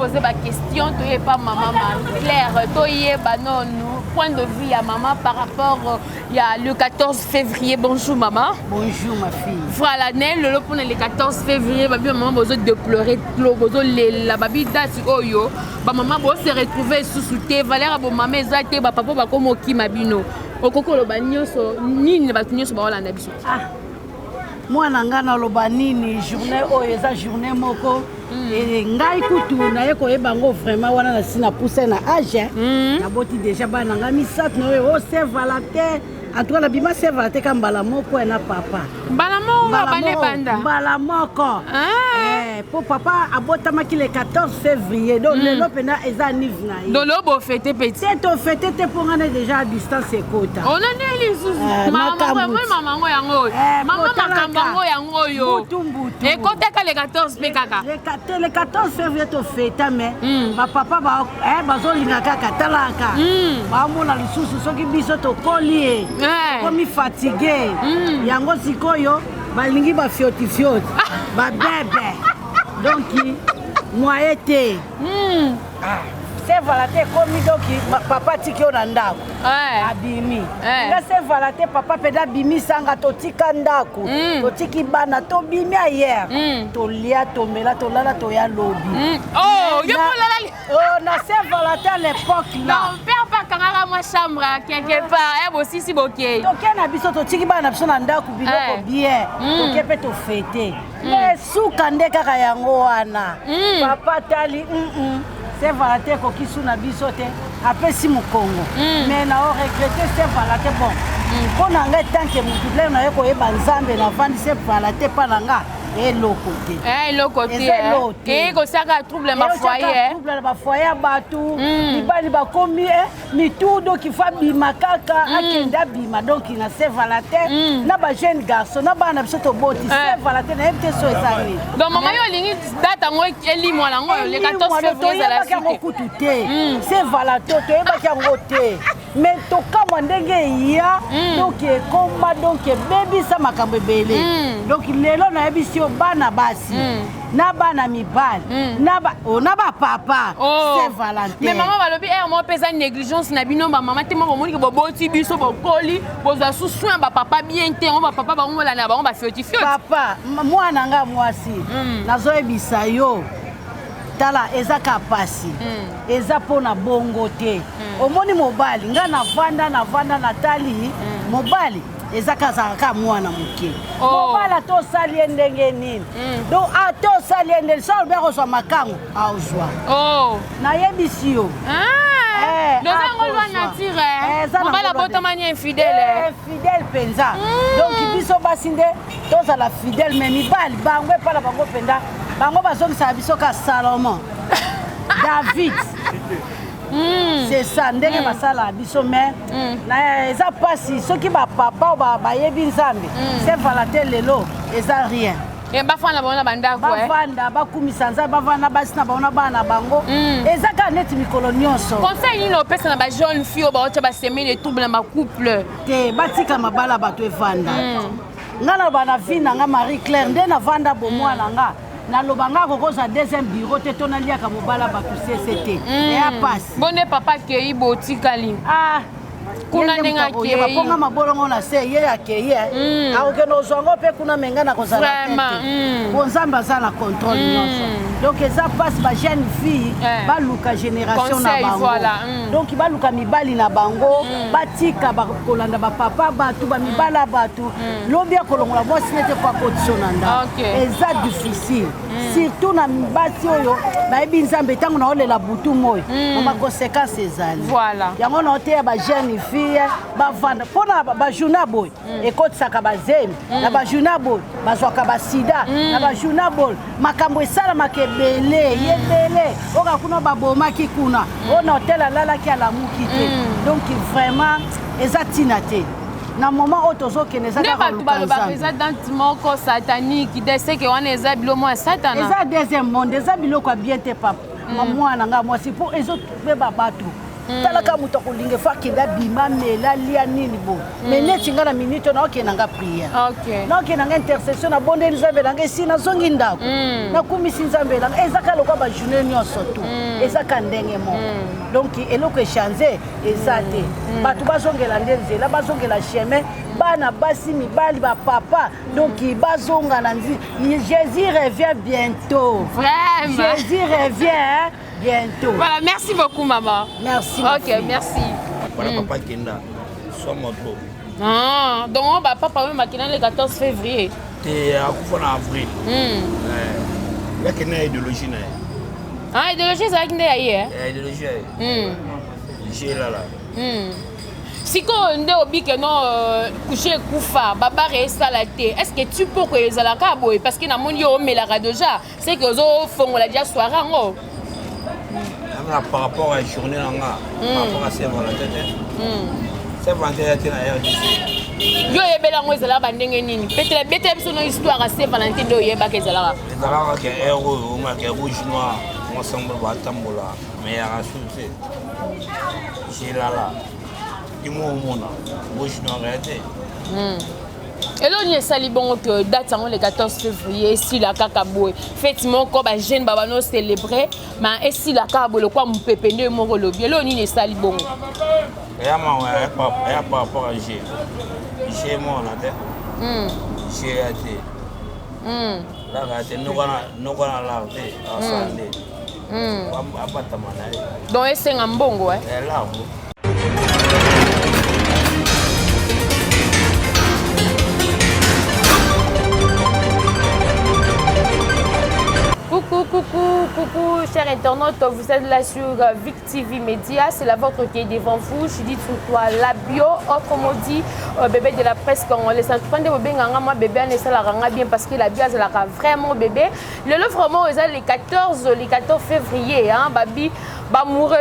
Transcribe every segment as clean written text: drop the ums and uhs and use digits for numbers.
poser ma question, tu n'es pas maman Marie-Claire, tu es non, point de vue à maman par rapport il y a le 14 février. Bonjour maman. Bonjour ma fille. Voilà, le 14 février, maman besoin de pleurer, besoin la babi date oyo, maman besoin se retrouver sous souté, Valère bo maman ezate ba papa ba comme ki mabino. Okoko lo banyoso nini ba tunyoso ba wala na biso. Ah. Moi nanga na lo banini journée oyo eza journée moko. Et ngai kutu na yeko e bango vraiment wana na sina pousser na âge. Na boti déjà ba nanga misat no o Saint-Valentin. En tout cas, la bima c'est va te kambala moko na papa. Mbala moko bane banda. Mbala moko. Pour papa abotama ki le 14 février. Donc le lopena eza nive na yi. Donc le bo fêter petit. C'est to fêter te pour ngana déjà à distance ekota. On a né les sous. Maman ngo yango. Maman makambango yango yo. Et côté ka le 14 pe kaka. Le 14 février to fêter mais ba papa ba bazolinga kaka talaka. Ba mona lisusu soki biso to kolie. Comme fatigué, yango sikoyo balingi ba fioti ba bébé. Donc moi été. C'est Valentin comme donc papa tikio na ndako. Abimi. Là c'est Valentin papa peda bimi sanga to tika ndako. To tiki bana to bimi hier. To lia to mela to lala to ya lobby. Oh, yo lala. Oh, na c'est Valentin à l'époque là. Non, père pas kangara moi chambre quelque part. Aussi si boké. To kena biso to tiki bana biso na ndako biloko bien. To kepe to fêter. Mais suka ndeka ka yango wana. Papa tali c'est Valentin qui sous na bisote après si mon Congo mais na regretter c'est Valentin bon pour nanga tant que mon na yeko e banzambe na vandi c'est Valentin pa nanga et l'autre côté et ko saka trouble ma foyer trouble ma foyer batou libali ba komi mi tout donc il faut bima kaka akenda bima donc il na c'est Valentin na ba jeune garçon na ba na bisoto boti c'est Valentin na mte so ezali donc maman yo lingi data ngo eli mwana ngo le 14 février za la suite c'est Valentin to yeba kango te mais to kama ndenge ya donc e komba donc baby sa makambo belé donc lelo na yebisi bana basi na bana mibali na ba papa c'est Valentin mais maman balobi mo pesa négligence na bino ba maman te mo moni ke boboti biso bokoli boza susu ba papa bien te on ba papa ba ngola na ba on ba fioti papa moi nanga mwasi nazo ebisa yo tala ezaka pasi eza pona bongo te omoni mobali nga na vanda na tali mobali ezaka zaka mwana muke mobala to sali ndenge nini donc to sali ndenge so be ko so makango auzwa na yebisi yo donc on nature on va la botomanie infidèle penza donc biso basinde to la fidèle mais mibali bangwe pala bango penda bango bazongisa biso ka Salomon David c'est ça ndenge basala biso mais na eza pasi soki ba papa ba yebi nzambe c'est Valentin lelo eza rien et ba fana bona bandako ba vanda ba kumisa nzambe ba vana basina baona bana bango eza ka net mikolo nyonso conseil ni no pesa na ba jeune fille ba ocha ba semaine et trouble na ma couple te batika mabala bato evanda ngana bana vina nga Marie-Claire nde na vanda bo mwana nga na lobanga kokoza deuxième bureau te tona liaka mobala bato CCT et a passe bonne papa kei botikali kuna nenga kei baponga mabolongo na se ye akeye akokeno zongo pe kuna menga na kozala vraiment bonzamba za na contrôle nyonso donc eza passe ba jeune fille ba luka génération na bango donc ba luka mibali na bango batika ba kolanda ba papa batu ba mibala batu lobia kolongola bosi nete kwa kotishonanda eza difficile surtout na mbasi oyo ba yebi nzambe tango na olela butu moyo ma conséquence ezali voilà yango na oteya ba jeune fille ba vanda pona ba journée boy ekotisaka ba zemi na ba journée boy bazwaka ba sida na ba journée boy makambo esala makebele yebele oka kuna ba bomaki kuna ona hôtel lala ki ala muki te donc vraiment eza te na moment otozo keneza ka ba président moko satanique dese ke wana eza bilomo ya satana eza deuxième monde eza biloko bien te papa mwana nga moi c'est pour ezo be babatu talaka muto kolinga fa kenda bima mela lia nini bo mais neti nga na minute na okena nga prière na okena nga intercession na bonde nzambe langa si na zongi ndako na kumisi nzambe langa ezaka lokwa ba journée nyonso tu ezaka ndenge mo donc eloko échanger ezate batu bazongela ndenzela bazongela chemin bana basi mibali ba papa donc bazonga na nzi Jésus revient bientôt vraiment Jésus revient bientôt. Voilà, merci beaucoup maman. Merci. Ok, merci. Voilà papa Kenda, soit moto. Ah, donc on va papa même Kenda le 14 février. T'es à coup en avril. La Kenda idéologie na. Ah, idéologie ça Kenda hier. Idéologie. J'ai là. Siko nde obike no coucher kufa baba resta la té. Est-ce que tu peux que les alaka boy parce que na moni yo melaka déjà, c'est que zo fongola dia soirée ngo. Par rapport à la journée, par rapport à Saint-Valentin, Saint-Valentin est à RDC. Yo yebela ngo ezala bandenge nini? Peut-être bete biso no histoire à Saint-Valentin do yeba ke ezala. Ezala ke héros, o ma ke rouge noir, ensemble ba tambola, mais à souci. J'ai là. Qui m'a mona, rouge noir arrêté. Et là, on est sali bon que date le 14 février, si la kakaboué. Effectivement, comme un jeune babano célébré, mais si la kakaboué, le quoi mon pépé mon lobby. Et là, on est sali bon. Et à moi, par rapport à G. G, moi, on a dit. G a été. Là, nous avons l'arté, en santé. On pas ta manée. Donc, c'est un bon, ouais. Et là, Coucou, chers internautes, vous êtes là sur Vic TV Média, c'est la vôtre qui est devant vous. Je dis tout toi, la bio, autrement dit, bébé de la presse congolaise. Quand vous bébé, bébé, on bien parce que la bio, c'est vraiment bébé. Le vraiment, les 14 février, hein, babi. Amoureux,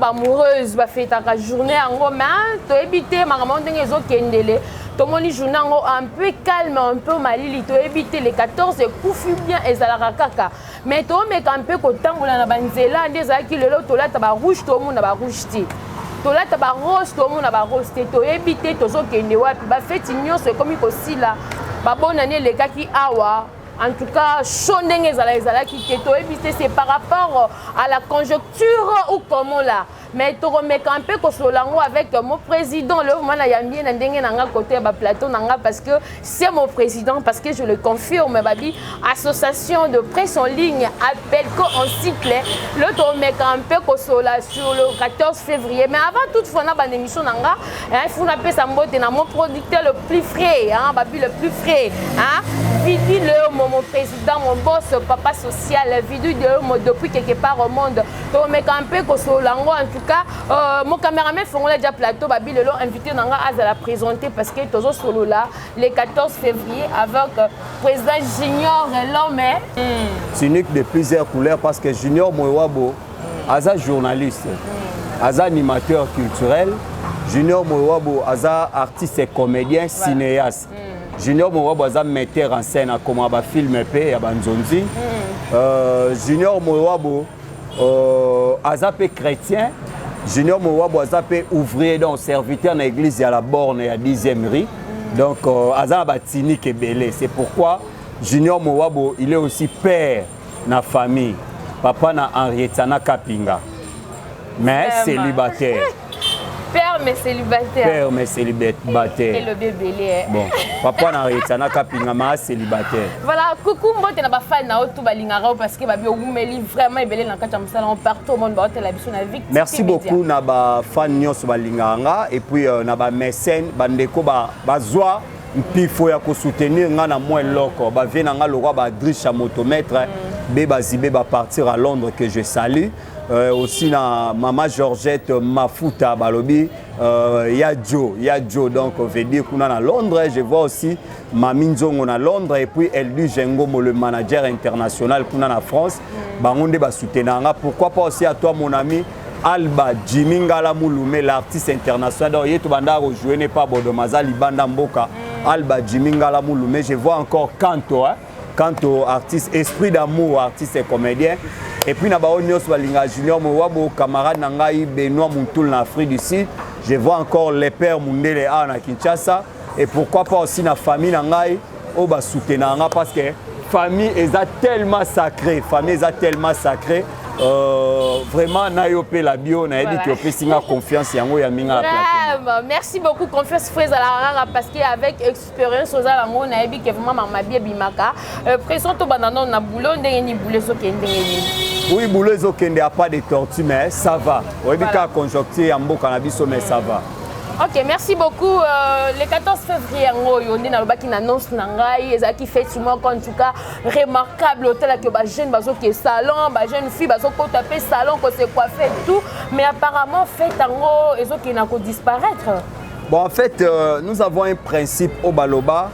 amoureuse, fête la journée en gros, mais tu éviter ma maman de kendele. Tout le monde journée un peu calme, un peu malili, tu éviter les 14 coups bien et ça la kaka. Mais tu mets un peu quand on a banzela, des acquis le lot, tu as rouge, tout le monde a rouge. Tu as rose, tout le monde a rose. Tu éviter tous ceux qui ne voient pas fête c'est comme aussi là. Bonne année les gars qui awa. En tout cas, c'est par rapport à la conjoncture ou comment là. Mais tu remets un peu avec mon président. Le moment il y a bien côté plateau parce que c'est mon président, parce que je le confirme, babi. Association de presse en ligne appelle en cycle. Le tu remets un peu sur le 14 février. Mais avant toute fois, on a une émission il faut appeler ça mon producteur le plus frais, hein, babi le plus frais, hein. Vidi mon président, mon boss, papa social, vidéo depuis quelque part au monde. Donc, mais un peu en tout cas, mon caméraman fait déjà plateau, babi le invité à la présenter parce que toujours solo là, le 14 février avec président Junior l'homme. C'est unique de plusieurs couleurs parce que Junior Moewabo, Aza journaliste, Aza animateur culturel, Junior Moewabo, Aza artiste et comédien, cinéaste. Junior Moewabo aza metteur en scène comme un film épais à Banzonzi. Junior Moewabo aza pe chrétien. Junior Moewabo aza pe ouvrier donc serviteur dans l'église à la borne à 10e rue. Donc aza batini kebele. C'est pourquoi Junior Moewabo il est aussi père dans la famille. Papa na Henrietta na Kapinga. Mais célibataire. Père mais célibataire. Père mais célibataire. Et le bébé est. Bon, papa na Henrietta Kapinga ma célibataire. Voilà, coucou mbote na ba fan na otu balingara parce que babi ogumeli vraiment ebele na kati ya musala on partout au monde ba hôtel la biso na Vic. Merci beaucoup na ba fan nyos balingara et puis na ba mécène bandeko ba zwa mpifo ya ko soutenir nga na moi loko ba vient nga le roi ba Drisha motomètre beba zibe ba partir à Londres que je salue. Aussi na maman Georgette Mafuta balobi ya Joe donc veut dire qu'on à Londres. Je vois aussi Mami Nzongo à Londres et puis Eldu Jengomo le manager international qu'on a en France bangonde ba soutenir. Pourquoi pas aussi à toi mon ami Alba Jimingala Mulume l'artiste international donc yetu banda rejouer n'est pas Bodomaza libanda mboka Alba Jimingala Mulume. Je vois encore Kanto artiste esprit d'amour artiste et comédien Et puis, Nabaonios Balinga Junior, mon camarade Nangaï, Benoît Mountoul, en Afrique du Sud. Je vois encore les pères Mundele à Kinshasa. Et pourquoi pas aussi la famille Nangaï, au bas soutenir parce que famille est tellement sacrée. Famille est tellement sacrée. Vraiment, Nayopé la bio, Nayopé Singa confiance, Yango Yaminga. Merci beaucoup, confiance Fraise à la rara parce qu'avec expérience, aux alamons, Nayebi qui est vraiment ma bien bimaka. Présent au banana, on a boulot, ni boulot, oui, boulot, il n'y a pas de tortue, mais ça va. Oui, il y a conjoncture, mais ça va. Ok, merci beaucoup. Le 14 février, on a une annonce Nangaï, qui fait souvent en tout cas remarquable hôtel que les jeunes qui est salon, les jeunes filles qui tapé salon, qui se coiffé et tout, mais apparemment fait tango et qui n'a qu'à disparaître. Bon, en fait, nous avons un principe au Baloba.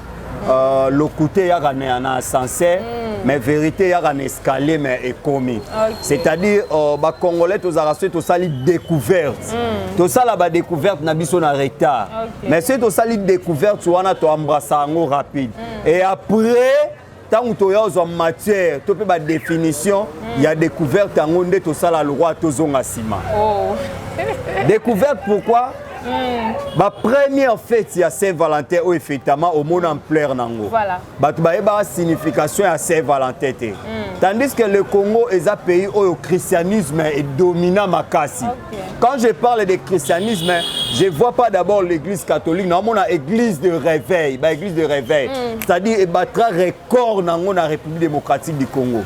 Le côté, il y a un ascenseur, mais vérité, il y a un escalier, mais économique. C'est-à-dire, les Congolais, tous les découvertes. Tout ça, la découverte, n'a pas de retard. Mais c'est tout ça, les découvertes, tu as embrassé rapide. Et après, tant que tu as une matière, tu as une définition, il y a découverte, tout ça, la loi, tout ça, découverte, pourquoi? Ma première fête, il y a Saint-Valentin, où effectivement, au monde en plein nango. Voilà. Il y a une signification à Saint-Valentin. Tandis que le Congo est un pays où le christianisme est dominant makasi. Quand je parle de christianisme, je ne vois pas d'abord l'église catholique, non, on a l'église de réveil. L'église de réveil. C'est-à-dire qu'il battra record dans la République démocratique du Congo.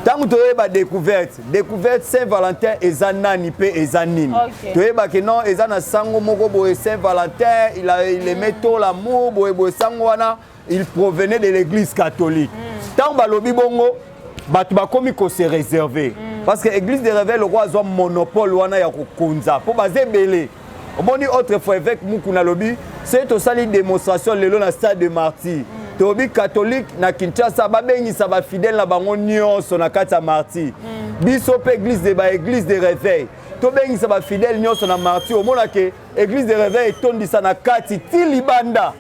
Tant que tu as une découverte Saint-Valentin, ils ont nani et ils ont nini. Tu as que non, ils ont sango moko boye Saint-Valentin, il aimait tout l'amour, boye sangwana, il provenait de l'église catholique. Tant que balobi bongo, batu bakomi ko se réserver. Parce que l'église de réveil, le roi a un monopole wana ya kokonza. Pour baser belé. On dit autrefois avec Mukuna Lobi, c'est aussi une démonstration le long du stade de Martyr. Tobi catholique na Kinshasa babengi sa ba fidèle na bango nyonso na kati ya Martyr. Biso pe église de réveil. Tobengi sa ba fidèle nyonso na Martyr. Omona ke église de réveil tondisa na kati ti libanda.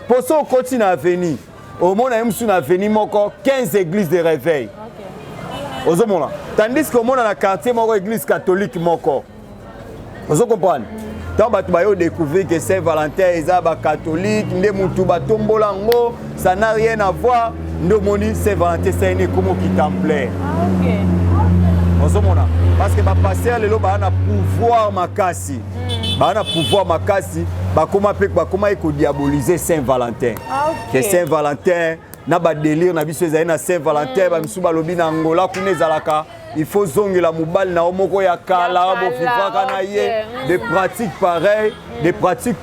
Pour ça continue à venir. Omona yemsu na venir moko 15 églises de réveil. Ozomona. Tandis que omona na quartier moko église catholique moko. Vous comprenez? Tant que vous découvrir que Saint-Valentin est catholique, ça n'a rien à voir. Saint-Valentin, c'est un comme qui templaire. Parce que le pasteur a pouvoir makasi. Pouvoir makasi, comment diaboliser Saint-Valentin. Que Saint-Valentin, na ba délire na biso ezali na Saint-Valentin ba misu balobi na Angola kuna ezalaka il faut zongela mobali na omoko ya kala bo vivaka na ye des pratiques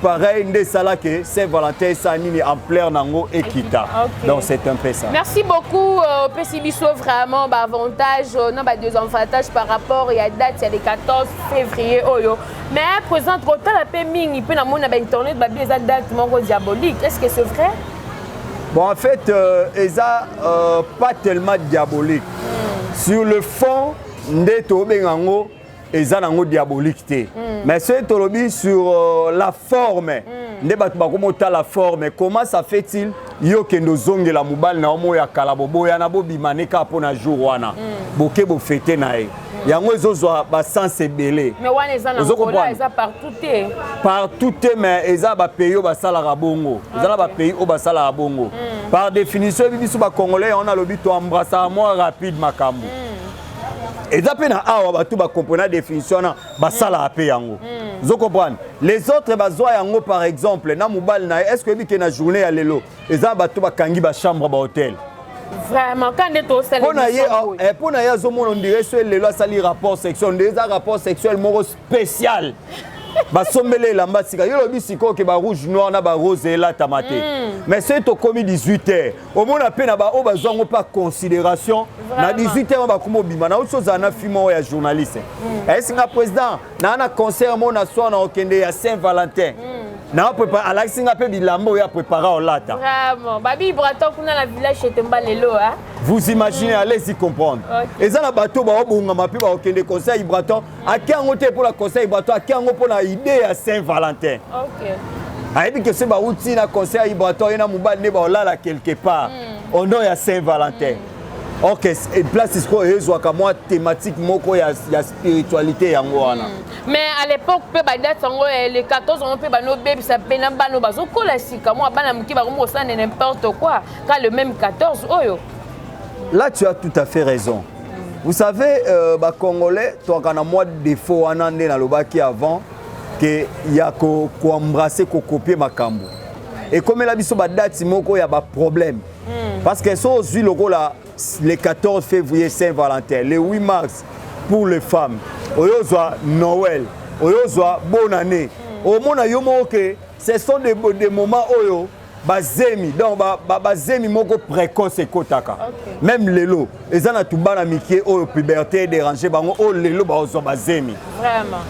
pareilles nde sala que Saint-Valentin ça nini en plein nango ekita. Donc c'est un peu ça. Merci beaucoup pesi biso vraiment avantage non ba deux avantages par rapport à date il y a le 14 février oyo mais présente total la pe mingi pe na mona ba internet ba des date moko diabolique. Est-ce que c'est vrai? Bon, en fait, ils sont pas tellement diaboliques. Sur le fond, ils sont diaboliques. Mais c'est sur la forme. La forme. Comment ça fait-il que nous avons la mobile na omo ya kalabobo ya na bobimane ka pona jour wana. Boke bo fete na e. Yango ezozwa ba sens ebele. Mais wana ezana ngola eza partout te. Partout te mais eza ba pays o ba sala rabongo. Ezana ba pays o ba sala rabongo. Par définition biso ba congolais on a lobi to embrasser moi rapide makambo. Eza pe na awa ba tout ba comprendre la définition na ba sala apé yango. Vous comprenez? Les autres bazoa yango par exemple na mobile na est-ce que bi na journée ya lelo eza ba tout ba kangi ba chambre ba hôtel. Vraiment, quand on est au sein de pour na yazo on dirait que le loi sali rapport sexuel, des rapport sexuel moro spécial. Ba sombele la mbasika yo lobi siko ke ba rouge noir na ba rose la tamate. Mais c'est au commis 18h. Au moins na pe na ba o ba zongo pas considération na 18h ba kumo bima na autre chose na fimo ya journaliste. Est-ce que président na concert mo na soir na okende ya Saint-Valentin. Na prépare Alexinga pe bilambo ya préparer au lata. Vraiment. Babi Braton kuna la village chez Tembalelo hein. Vous imaginez, allez-y comprendre. Et ça, la bateau, bah, on va plus aucun des conseils Braton. À qui on pour le conseil Braton, à qui on pour l'idée à Saint-Valentin. Ok. A dit que c'est bah outil na conseil Braton, il y a un mobile né bah là quelque part. On est à Saint-Valentin. Ok, et place est-ce qu'on a moi thématique moko ya spiritualité yango wana. Mais à l'époque pe ba date sango les 14 on peut ba no bébé ça pena ba no bazo kola sika moi bana mki ba ko ça n'importe quoi quand le même 14 oyo. Là tu as tout à fait raison. Vous savez ba congolais toi kana moi défaut wana ndé na lobaki avant que ya ko embrasser ko copier makambo. Et comme la biso ba date moko ya ba problème. Parce que so aussi logo là le 14 février Saint-Valentin, le 8 mars pour les femmes, oyozwa Noël, oyozwa bonne année. Au monde yomo que ce sont des moments oyo bazemi donc bazemi moko précoce kotaka. Même lelo, ezana tubana mikie oyo puberté déranger bango o lelo bazwa bazemi. Vraiment.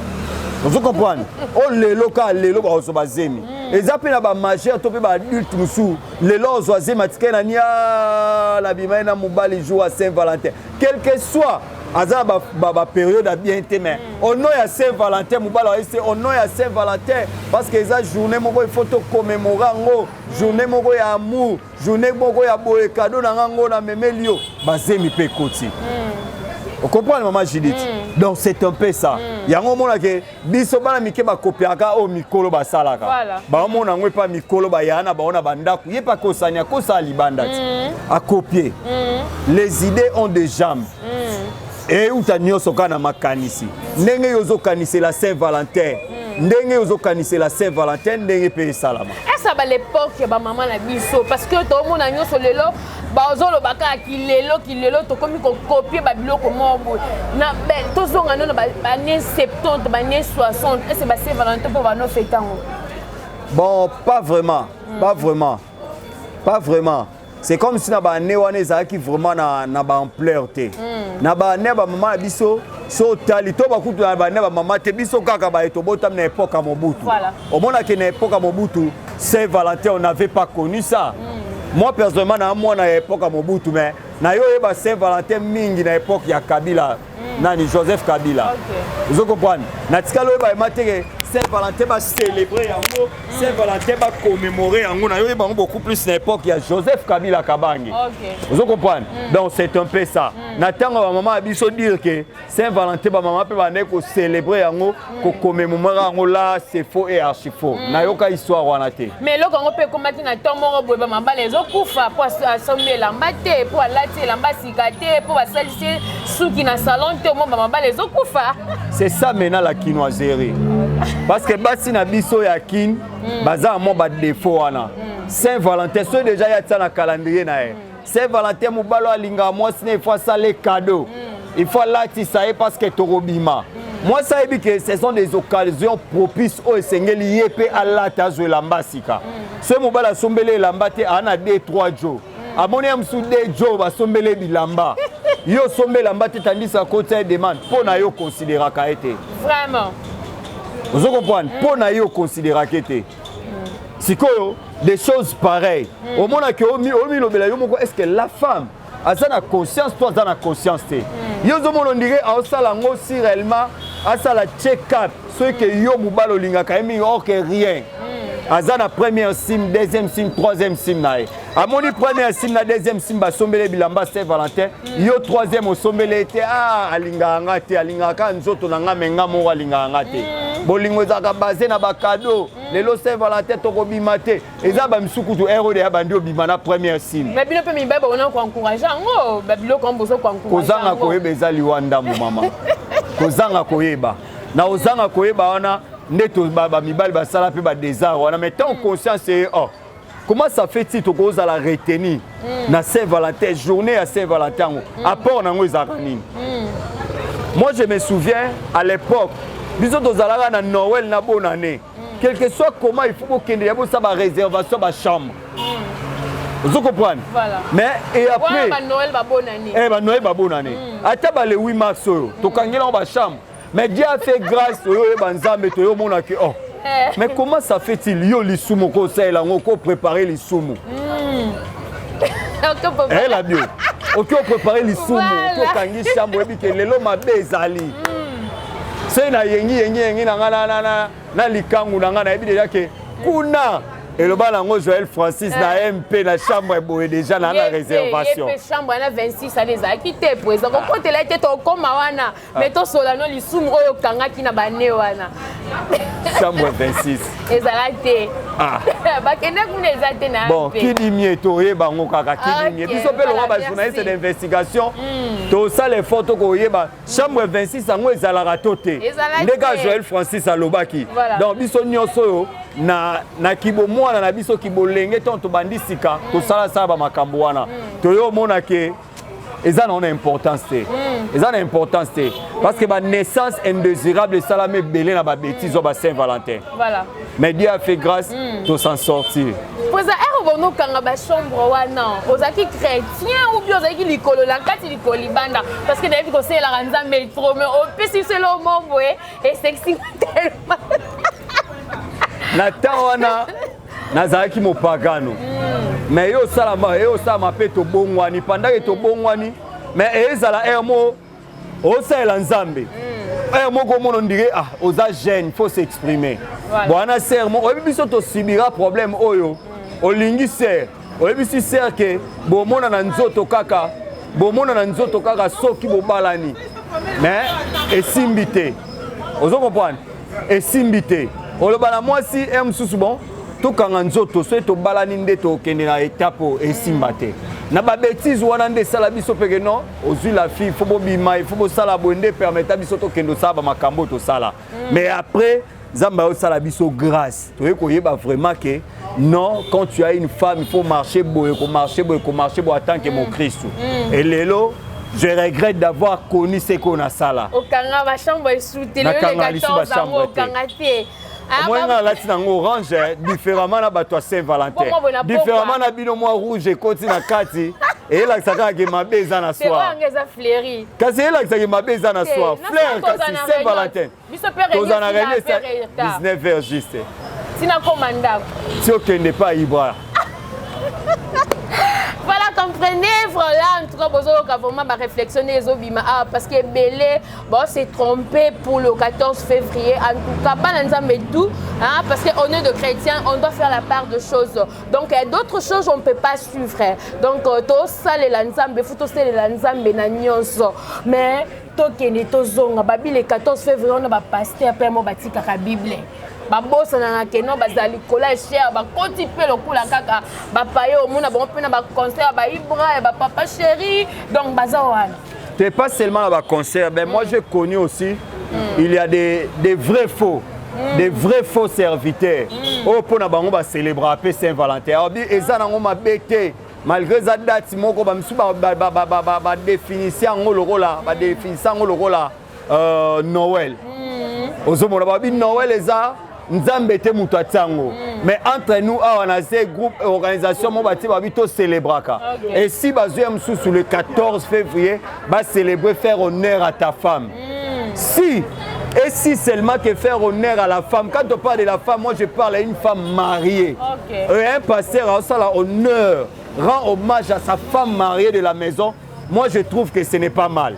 Vous comprenez? Oh lelo ka lelo bazwa bazemi. Ezape na ba majeur to pe ba adulte musu lelo ozwaze matike na nia la bima na mobali jour à Saint-Valentin. Quel que soit aza ba période à bien témoin. Au nom ya Saint-Valentin mobali c'est au nom ya Saint-Valentin parce que eza journée moko il faut to commémorer ngo journée moko ya amour journée moko ya boye cadeau na ngo na memelio bazemi pe koti. Vous comprenez maman Judith? Donc c'est un peu ça. Yango mona ke biso bana mike ba kopiaka o mikolo ba salaka. Ba mona ngwe pa mikolo ba yana ba ona bandaku ye pa kosanya kosa libanda ti. A copier. Les idées ont des jambes. Et utanyo soka na makanisi. Ndenge yozo kanisi la Saint-Valentin. Ndenge yozo kanisi la Saint-Valentin ndenge pe salama. Est-ce à l'époque ba maman na biso parce que to mona nyoso lelo bazolo baka kilelo to komi ko copier ba biloko mobo na bel to zonga no ba année 70 ba année 60 et c'est ba Saint-Valentin pour ba no fetango. Bon, pas vraiment. Pas vraiment. C'est comme si na ba année wana ezaki vraiment na ba ampleur te. Na ba année ba maman biso so tali to ba kutu na ba année ba maman te biso kaka ba etobota na époque à Mobutu. Voilà. Au moment que na époque à Mobutu, Saint-Valentin on n'avait pas connu ça. Moi personnellement na moi na époque à Mobutu mais na yo ba Saint-Valentin mingi na époque ya Kabila nani Joseph Kabila. Vous comprenez? Na tikalo ba mateke Saint-Valentin va célébrer yango, Saint-Valentin va commémorer yango na yo ba beaucoup plus na époque ya Joseph Kabila Kabangi. Vous comprenez? Donc c'est un peu ça. Na tango ba maman biso dire que Saint-Valentin ba maman pe ba ne ko célébrer yango, ko commémorer yango là c'est faux et archi faux. Na yo ka histoire wana te. Mais lo kango pe komati na tomo boye ba mamba les okufa pour assommer la mbate pour alati la mbasikate pour asalisi suki na salon te mo ba mamba les okufa. C'est ça maintenant la quinoiserie. Parce que basi na biso ya kin baza mo ba défaut wana. Saint-Valentin c'est déjà ya tsana calendrier na e. Saint-Valentin mobalo alinga moi il faut ça les cadeaux. Il faut lati ça parce que torobima. Moi ça dit que ce sont des occasions propices au sengeli yepé alata zo lambasika. Ce mobala sombele lambate ana 2-3 jours. Amoni amsu 2 jours ba sombele bilamba. Yo sombele lambate tandis à côté demande pour na yo considérer ka été. Vraiment. Vous comprenez? Pour na yo considérer ka été. Sikoyo des choses pareilles. Au moment que omi lobela yo moko est-ce que la femme a na conscience toi dans la conscience té. Yo zo mono ndire a osala ngo si réellement a sala check up ce que yo mubalo linga ka emi or que rien. Azana première sim, deuxième sim, troisième sim nae. Amoni première sim na deuxième sim ba sombele bilamba Saint-Valentin. Yo troisième au sombele été alinga ngate alinga ka nzoto na nga menga mo alinga ngate. Bolingo zaka basé na ba cadeau. Lelo Saint-Valentin to ko bimate. Eza ba msukutu héros de bandi obima na première sim. Mais bino pe mi baba on ko encourager ngo babilo ko mboso ko encourager. Kozanga ko yeba ezali wanda mu mama. Kozanga ko yeba. Na ozanga ko yeba wana neto baba mibali basala pe ba désert wana mais tant conscience c'est oh comment ça fait-il to cause à la retenir na Saint-Valentin journée à Saint-Valentin apport nango ezakani. Moi je me souviens à l'époque biso tozalaka na Noël na bonne année quel que soit comment il faut que yabo ça ba réservation ba chambre. Vous comprenez? Voilà. Mais et après ba Noël ba bonne année. Ba Noël ba bonne année. Ata ba le 8 mars to kangela ba chambre. Mais Dieu a fait grâce au Banzambe to yo mona ke oh. Mais comment ça fait-il yo lisumu ko sela ngoko préparer lisumu? Elle a bien. OK on préparer lisumu, ko kangi chambre bi ke lelo mabe ezali. C'est na yengi na likangu na ngana ebi déjà ke kuna Et le bal en Joël Francis na MP la chambre est déjà dans la réservation. Et chambre na 26 allez za quitté pour ça quand elle était au coma wana mais to solano li sumu oyo kanga ki na bane wana. Chambre 26. Ezalate. Ah. Ba kende kuna ezalate na. Bon, qui dit mieux to yeba ngokaka qui dit mieux. Biso pe le roi ba journaliste d'investigation. To ça les photos ko yeba chambre 26 ango ezalaka toté. Ndeka Joël Francis alobaki. Donc biso nyonso na kibo mwana na biso kibolenge to bandisika to sala sala ba makambo wana. To yo mona ke eza na importance te. Eza na importance te parce que ba naissance indésirable salame belé na ba bêtise ba Saint-Valentin. Voilà. Mais Dieu a fait grâce to s'en sortir. Pour ça on kanga ba chambre wana ozaki chrétien ou bien ozaki likolo la kati likolo libanda parce que David ko c'est la ranzambe trop mais au pesi c'est le mot et sexy tellement. Na tawana nazaki mopagano mais yo salama pe to bongwani pendant que to bongwani mais ezala ermo o sala nzambe ermo ko mono ndire ah oza jeune faut s'exprimer bwana sermo o biso to subira problème oyo olingi ser o biso ser ke bomona na nzoto kaka soki bobalani mais esimbité ozo comprendre esimbité olobana mwasi msusu bon tokanga nzoto so to balani nde to kende na étape esimbate na ba bêtise wana nde sala biso peke non ozui la fille faut bobima il faut bosala bonde permettre biso to kendo sala makambo to sala mais après zamba o sala biso grâce to yeko yeba vraiment que non quand tu as une femme il faut marcher boye ko marcher boye en tant que mon Christ et lelo je regrette d'avoir connu ce qu'on a sala okanga ba chambre soutenu le 14 ans okanga te. Moi, je suis orange, différemment na bato Saint-Valentin. Différemment na bino moi rouge et continue na kati. Et là ça ka ke mabeza na soir. C'est quoi fleuri? Kasi là ça ke mabeza na soir. Fleur kasi Saint-Valentin. Tous en a réuni 19h juste. Sina commanda. Si aucun n'est pas Ibra. Voilà, comprenez, voilà, en tout cas, vous vraiment réflexionner parce que Belé s'est trompé pour le 14 février. En tout cas, pas tout, hein, parce qu'on est de chrétiens, on doit faire la part de choses. Donc, d'autres choses, on ne peut pas suivre. Donc, tout ça, les lanzambe, faut tout ça, les lanzambe, mais le 14 février, on va passer après mon bâti la Bible. Babosa na keno bazali kola cher ba koti pe lokula kaka ba paye au mona bon pe na ba concert ba Ibra et ba papa chéri donc bazawana. C'est pas seulement là ba concert mais moi j'ai connu aussi il y a des vrais faux des vrais faux serviteurs oh pona bango ba célébrer pe Saint-Valentin obi eza nango mabete malgré za date moko ba msu ba définition ngolo la ba définition ngolo la Noël ozomona ba bi Noël eza Nzambe te mutu atango mais entre nous on a ces groupes organisation mo bati ba bito célébraka et si bazouem sous le 14 février va célébrer faire honneur à ta femme si et si seulement que faire honneur à la femme quand on parle de la femme moi je parle à une femme mariée et un pasteur ça la honneur rend hommage à sa femme mariée de la maison moi je trouve que ce n'est pas mal.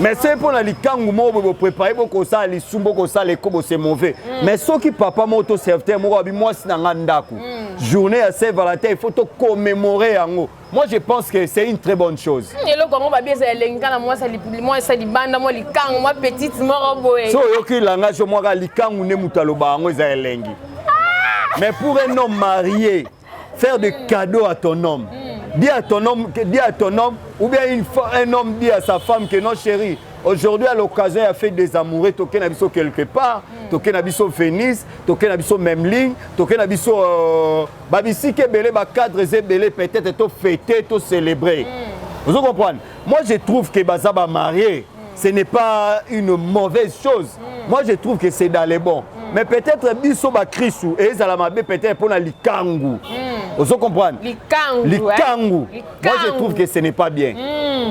Mais c'est pour les kangu mo bo préparer beaucoup ça les sumbo ko ça les kobo c'est mauvais mais ceux qui papa moto serviteur mo bi moi sina ngandaku journée à Saint-Valentin il faut to commémorer yango moi je pense que c'est une très bonne chose et le comment ba bien ça lenga na moi ça li banda moi li kangu moi petite mo boye so yo ki langage moi ga li kangu ne mutaloba yango za elengi mais pour un homme marié faire des cadeaux à ton homme dis à ton homme, ou bien un homme dit à sa femme que non chérie, aujourd'hui à l'occasion il a fait des amoureux, token abiso quelque part, token abiso Venise, token abiso même ligne, token abiso babisi ke belé ba cadre zé belé peut-être to fêter, to célébrer. Vous comprenez? Moi je trouve que bazaba marié, ce n'est pas une mauvaise chose. Moi je trouve que c'est dans les bons. Mais peut-être biso ba Christou et Zalamabe peut-être pour la likangu. Vous comprenez? Likangu. Moi je trouve que ce n'est pas bien.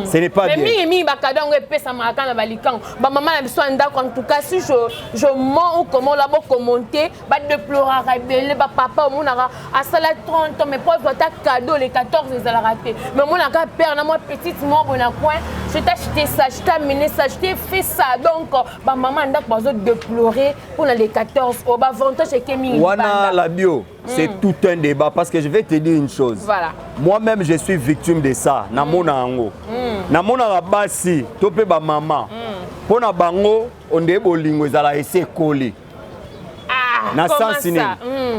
Ce n'est pas bien. Mais mi bakada on peut ça marquer na likangu. Ba maman na biso anda en tout cas si je mens ou comment là pour commenter, ba déplorer rebelle ba papa mon a sala 30 ans mais pas ta cadeau les 14 ils allaient rater. Mais mon a père na moi petite moi bon coin, je t'ai acheté ça, je t'ai amené ça, je t'ai fait ça. Donc ba maman anda pas déplorer pour les 14 au ba avantage que mi. Wana la bio. c'est tout un débat. Parce que je vais te dire une chose. Voilà. Moi-même, je suis victime de ça. Namona ango. Namona basi, tope ba maman. Pona bango, on de bolingo ezala ese koli. Na sens ni.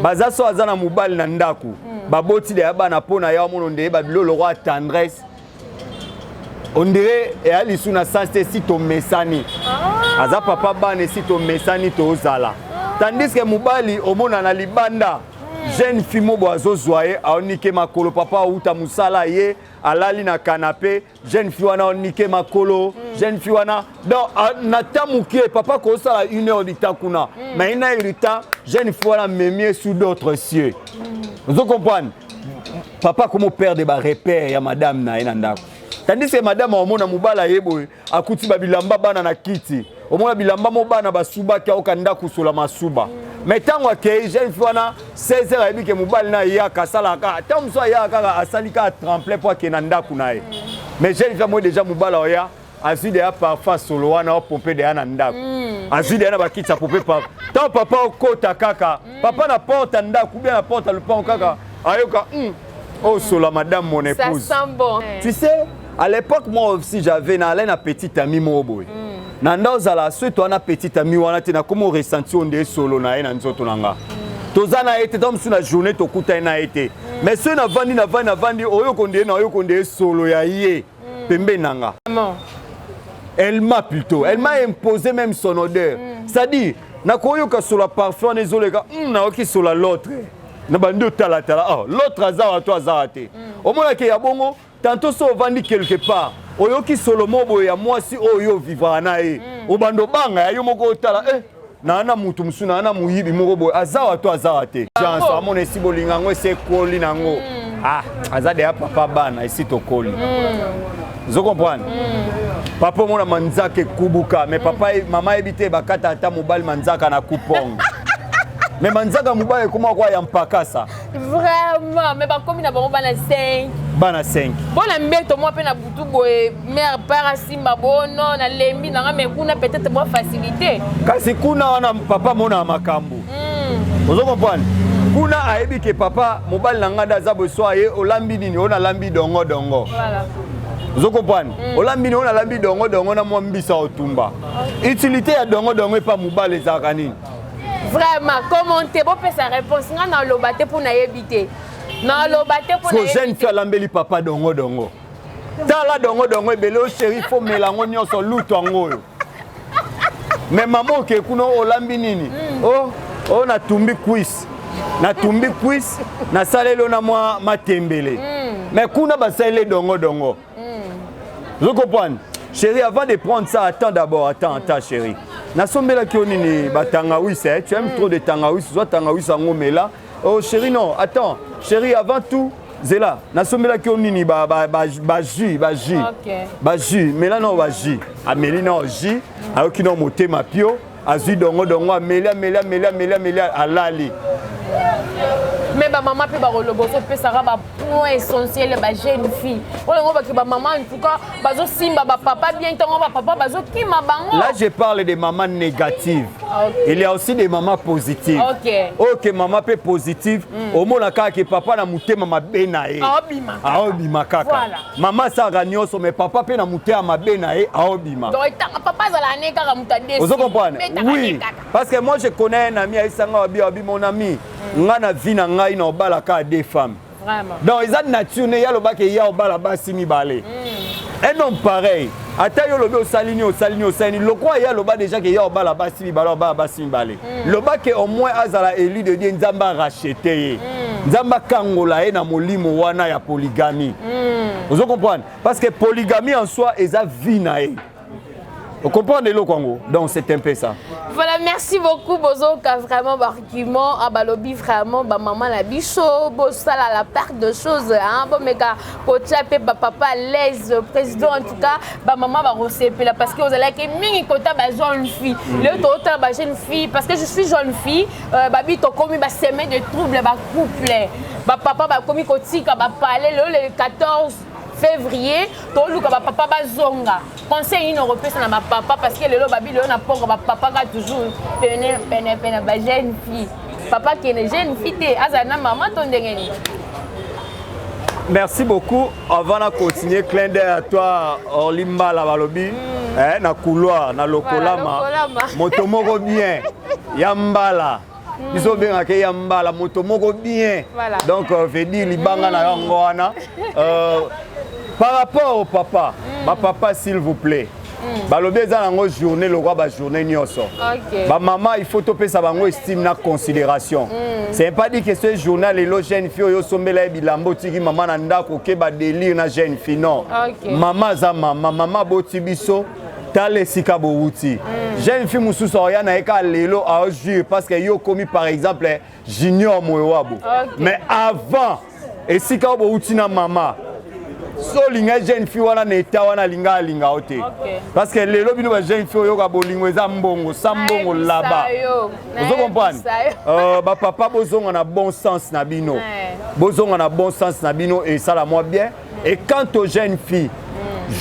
Baza so azana mobile na ndaku. Baboti de bana pona ya mono ndeye ba bilolo roi tendresse. On dirait et ali suna sens si to mesani. Aza papa bane si to mesani to zala. Tandis que mobali omona na libanda jeune fille mo boazo zoye aonike makolo papa uta musala ye alali na canapé jeune fille wana onike makolo jeune fille wana donc na tamukie papa ko sala 1 heure du temps kuna mais ina irita jeune fille wana memie sous d'autres cieux. Vous comprenez papa comme père de ba repère ya madame na ina ndako tandis que madame omona mubala yebo akuti babilamba bana na kiti omona bilamba mo bana basuba ka okanda kusola masuba mais tango ke jeune fille wana 16h ayebi ke mobali na ya kasala ka tango so ya ka asali ka tremplin pour ke na ndaku na ye mais jeune fille mo déjà mobala oya azui de ya parfois solo wana o pomper de ya na ndaku azui de ya na bakitsa pomper par tant papa okota kaka papa na porte ndaku bien na porte le pont kaka ayoka oh sola madame mon épouse ça sent bon tu sais à l'époque moi aussi j'avais na petite amie mo boy nanda ozala so to na petite amie wana te na comme ressenti on de solo na na nzoto nanga tozana été dans sur la journée to kuta na été mais so na vandi oyo konde solo ya yé pembe nanga elle m'a imposé même son odeur ça dit na koyo ka solo parfum les olega na oki solo l'autre na bando tala oh l'autre azara to azara te au moins que ya bongo tantôt so vandi quelque part oyoki solo mobo ya mwasi oyo vivra na ye obando banga yo moko otala na mutu musuna na muyibi moko boy azawa to azara te chance amone si bolinga ngo se koli nango azade ya papa bana isi to koli vous comprenez papa mona manzaka kubuka mais papa mama ebite bakata ata mobile manzaka na kupong mais manzaka mobile comment quoi ya mpakasa vraiment mais ba komi na bango bana 5 bana 5 bona mbeto mo pe na butu boye mère para simba bono na lembi na me kuna peut-être mo facilité kasi kuna wana papa mona makambo vous comprenez kuna ayebi ke papa mobile na ngada za boso ye olambi nini ona lambi dongo voilà vous comprenez olambi nini ona lambi dongo na mo mbisa otumba utilité ya dongo et pas mobile ezaka nini vraiment commenter bon peut sa réponse nga na lobate pour na yebité na lobate pour na jeune fille lambeli papa dongo tala dongo ebele chéri faut melango nyonso luto ngoyo mais maman ke kuno olambi nini oh na tumbi quiz na salelo na moi matembele mais kuna basale dongo vous comprenez chéri avant de prendre ça attends chéri nasombela ki onini batangawis tu aimes trop de tangawis soit tangawis en ngomela oh chérie non attends chérie avant tout zela nasombela ki onini ba jus mais là non ba jus ameli non jus ayoki no motema pio azui dongo amelia alali mais ba maman pe ba roloboso pe ça ba point essentiel ba jeune fille on va que ba maman en tout cas bazo simba ba papa bien tango ba papa bazo ki ma bango là je parle des mamans négatives il y a aussi des mamans positives OK maman pe positive au mona ka que papa na mutema mabe na ye aobima kaka maman ça ganyoso mais papa pe na mutema mabe na ye aobima donc papa za la ne kaka mutade vous comprenez oui parce que moi je connais un ami Aïsanga Obi mon ami ngana vina ngai na obalaka des femmes vraiment donc ils ont nature ne ya lobaka ya obala basi mibale un homme pareil ata yo lobi osalini lokwa ya loba déjà que ya obala basi mibale loba que au moins azala élu de Dieu nzamba racheter nzamba kangola e na molimo wana ya polygamie vous comprenez parce que polygamie en soi eza vina e vous comprenez le Congo donc c'est un peu ça. Voilà, merci beaucoup Bozoka vraiment barkiment abalobi vraiment ba maman la biso bosala la part de choses hein bon mega pocha pe papa à l'aise président en tout cas ba maman va recevoir parce que vous allez que mingi kota ba jeune fille le tota ba jeune fille parce que je suis jeune fille babi to komi ba semaine de trouble ba couple ba papa ba komi kotika ba parler le 14 février toluka ba papa bazonga conseil européen na ma papa parce que le babi le na poko ba papa ka toujours pene ba jeune fille papa qui est jeune fille azana maman ton ndengeni. Merci beaucoup. Avant de continuer, clin d'œil à toi, Orlimba la balobi, na couloir, na lokolama, motomoko bien, yambala. Ils ont bien accueilli yambala, motomoko bien. Donc, je dis libanga na yangoana. Par rapport au papa, ma papa s'il vous plaît. Balobi eza nango journée le roi ba journée nyonso. Ba maman il faut toper sa bango estime na considération. C'est pas dit que ce journal les jeunes filles yo sombela bilambo tiki maman na ndako ke ba délire na jeune fille non. Maman za maman boti biso tale sika bo wuti. Jeune fille mususu oya na eka lelo a jure parce que yo commis par exemple junior moewabo. Mais avant et sika bo wuti na maman so linga jeune fille wana neta wana linga linga ote parce que lelo bino ba jeune fille yo ka bolingo eza mbongo sambongo là-bas vous comprenez ba papa bozonga na bon sens na bino bozonga na bon sens na bino et ça la moi bien et quant aux jeunes filles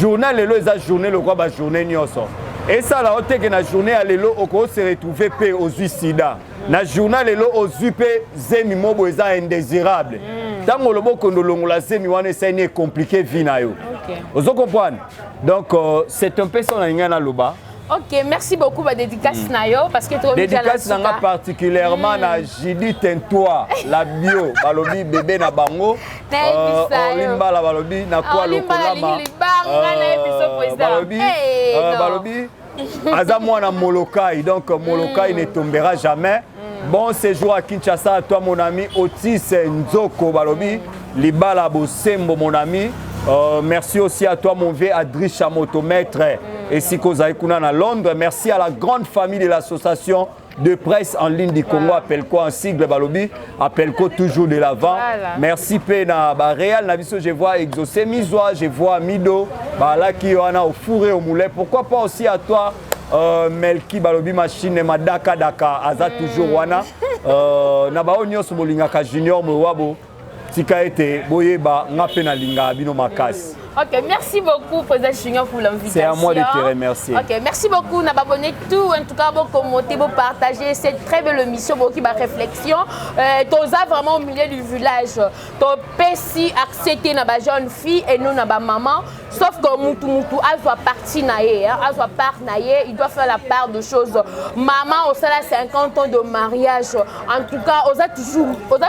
journée lelo eza journée le quoi ba journée nyonso et ça la ote que na journée à lelo oko se retrouver pe aux sida na journée lelo aux pe zemi mobo eza indésirable. Tango le boko ndolongola zemi wana c'est compliqué vie na yo. Vous comprenez? Donc c'est un peu son na loba. OK, merci beaucoup ba dédicace na yo parce que trop bien dédicace na particulièrement na Judith Ntoa la bio balobi bébé na bango Olimba la balobi na kwa lokolama balobi aza mwana Molokai donc Molokai ne tombera jamais. Bon séjour à Kinshasa à toi mon ami Otis Nzoko Balobi, Libala Bosembo mon ami. Merci aussi à toi mon vieux Adrisha Motomètre et Siko Zaikuna à Londres. Merci à la grande famille de l'association de presse en ligne du Congo, appelle quoi un sigle Balobi, appelle quoi toujours de l'avant. Merci Pena Réal Nabiso, je vois Exaucé Misoa, je vois Mido, là qui en a au four et au moulin. Pourquoi pas aussi à toi Melki Balobi machine Madaka Daka Aza toujours wana na ba onyo so bolinga ka junior mwabo tika ete boyeba ngape na linga bino makasi. OK, merci beaucoup président Junior pour l'invitation. C'est à moi de te remercier. OK, merci beaucoup n'a abonné tout en tout cas bon commenter, bon partager cette très belle émission bon qui va réflexion toza vraiment au milieu du village. To pesi accepter na ba jeune fille et nous na ba maman sauf que mutu a soit parti naé a soit part naé, il doit faire la part de choses. Maman au sala 50 ans de mariage. En tout cas, on a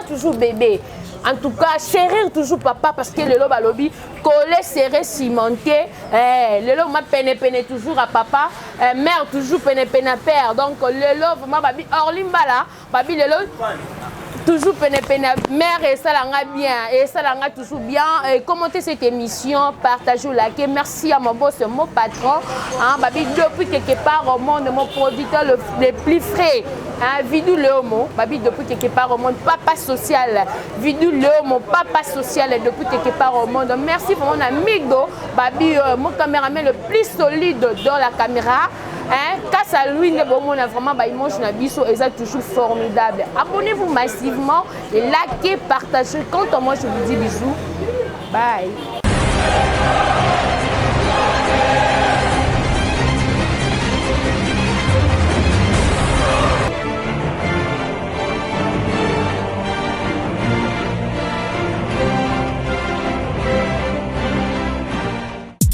toujours bébé. En tout cas, chérir toujours papa parce que le lobe à lobby, coller, serré, cimenté. Le lobe m'a peine toujours à papa, mère toujours peine à père. Donc le lobe m'a babi Orlimbala, babi le lobe toujours peine mère et ça l'a bien et ça l'a toujours bien. Commentez cette émission, partagez la. Merci à mon boss, mon patron. Hein, babi depuis quelque part au monde, mon producteur le plus frais. Hein, Vidou Léomo, babi depuis quelque part au monde, papa social. Vidou Léomo, papa social depuis quelque part au monde. Merci pour mon amigo, babi mon caméraman le plus solide dans la caméra. Hein, grâce à lui, on a vraiment toujours formidable. Abonnez-vous massivement et likez, partagez. Quant à moi, je vous dis bisous. Bye.